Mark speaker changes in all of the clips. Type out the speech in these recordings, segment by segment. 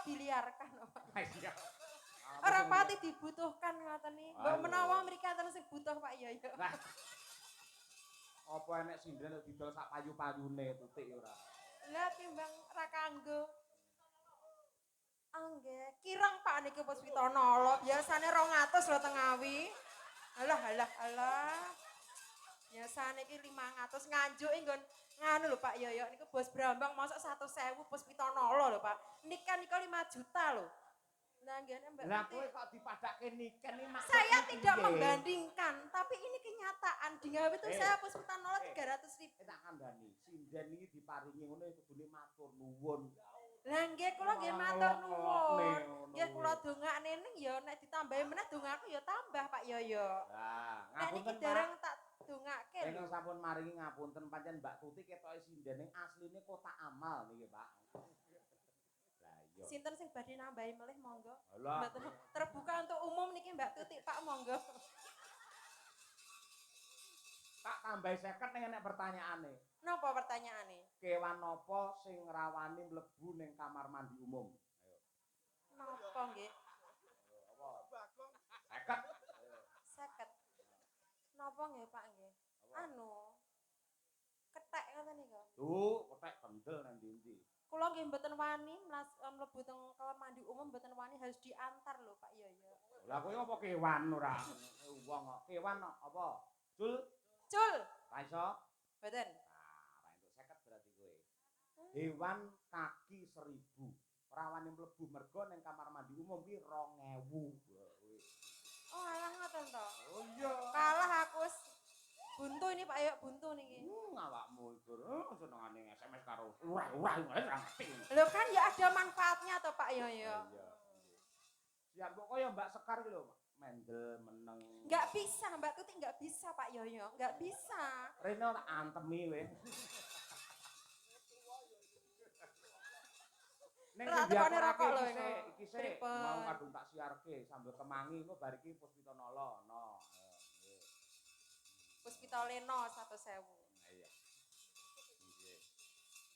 Speaker 1: diliarkan.
Speaker 2: Iya.
Speaker 1: Ora pati dibutuhkan ngoten iki. Mbok menawa mriki enten sing butuh Pak Yoyo.
Speaker 2: Nah. Apa enek sinden didol sak payu-payune tutik ora.
Speaker 1: Lah timbang ra kanggo. Ah nggih, kirang Pak niki Puspitono. Biasane 200 lho teng Ngawi. Alah alah alah. Biasane iki 500 nganjuk nggon nganu lho Pak Yoyo niku Bos Brambang mosok 100.000 Puspitono lho Pak. Nikan niku 5 juta lho. Nah nggene Mbak
Speaker 2: Lah
Speaker 1: Tuti.
Speaker 2: kowe kok dipadakke niken iki maksudmu
Speaker 1: Saya tidak
Speaker 2: piye?
Speaker 1: membandingkan, tapi ini kenyataan. Di Ngawi itu saya Puspitono 300.000.
Speaker 2: Tak kandhani, sinden iki diparingi ngono kudune matur nuwun.
Speaker 1: Lah nggih kula nggih matur nuwun. Nggih kula dongakne ning ya nek ditambahi meneh dongaku ya tambah Pak Yoyo.
Speaker 2: Lah,
Speaker 1: Nek niki
Speaker 2: ngapunten
Speaker 1: dereng
Speaker 2: Pak.
Speaker 1: tak dongake lho.
Speaker 2: Ingkang sampun maringi ngapunten pancen Mbak Tuti ketoke sinden asline kotak amal niki Pak. Lah iya.
Speaker 1: Sinten sing badhe nambahi melih monggo.
Speaker 2: Lah.
Speaker 1: Mboten terbuka untuk umum niki Mbak Tuti Pak monggo.
Speaker 2: Tak tambahi 50 ning enek pertanyaane.
Speaker 1: Napa pertanyaane?
Speaker 2: Kewan apa sing ngrawani mlebu ning kamar mandi umum? Ayo.
Speaker 1: Napa nggih?
Speaker 2: Apa? 50.
Speaker 1: 50. Napa nggih Pak nggih? Anu. Kethek ngoten niku.
Speaker 2: Tuh, kethek kendel nang ndi-ndi.
Speaker 1: Kula nggih mboten wani mlebu teng kamar mandi umum mboten wani harus diantar lho Pak Yoyo.
Speaker 2: Lah kowe apa kewan ora? Wong kok kewan apa? Jul?
Speaker 1: Cul.
Speaker 2: Ra iso?
Speaker 1: Mboten.
Speaker 2: Nah, ra entuk 50 berarti kowe. Hewan kaki 1000. Ora wani mlebu mergo ning kamar mandi umum ki 2000.
Speaker 1: Oh alah ngoten to.
Speaker 2: Oh iya.
Speaker 1: Kalah aku wis buntu ini Pak Yoyo buntu niki.
Speaker 2: Awakmu iku senengane SMS karo wah ora ngerti.
Speaker 1: Lho kan ya ada manfaatnya toh Pak Yoyo.
Speaker 2: Iya. Siap kok kaya Mbak Sekar iki lho, mendel meneng.
Speaker 1: Enggak bisa Mbak Tuti enggak bisa Pak Yoyo, enggak bisa.
Speaker 2: Rene tak antemi kowe. Ning
Speaker 1: Ratukane rokok lho
Speaker 2: iki sik mau kadung tak siarke sambil kemangi engko bar iki Puspitono no.
Speaker 1: Puspitoleno 100.000.
Speaker 2: Iya. Nggih.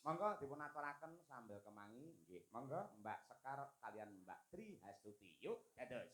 Speaker 2: Monggo dipun aturaken sambil kemangi nggih. Monggo Mbak Sekar kalian Mbak Tri Hastuti. Yuk dados.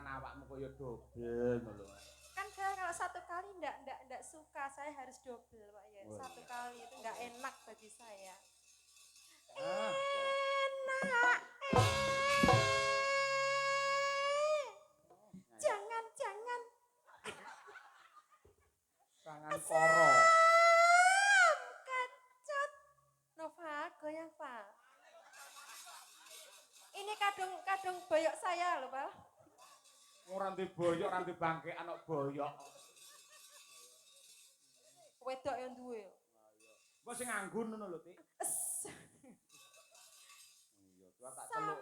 Speaker 2: kan awakmu koyo dobel ngono lho.
Speaker 1: Kan saya kalau satu kali enggak suka, saya harus double Pak ya.
Speaker 2: Oh,
Speaker 1: Satu
Speaker 2: iya.
Speaker 1: kali itu enggak enak bagi saya.
Speaker 2: Ah,
Speaker 1: Enak. Jangan.
Speaker 2: tangan koro.
Speaker 1: Asam kecut. Nova, goyang Pak. Ini kadung boyok saya loh Pak.
Speaker 2: Ora ndek boyok, ora ndek bangke anak boyok.
Speaker 1: Wedok yang duwe.
Speaker 2: Mbok sing nganggun ngono lho, Tik. Iya, tua tak celuk.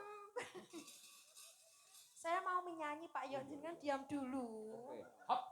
Speaker 1: Saya mau menyanyi Pak Yok, jenengan diam dulu.
Speaker 2: Oke. Hop.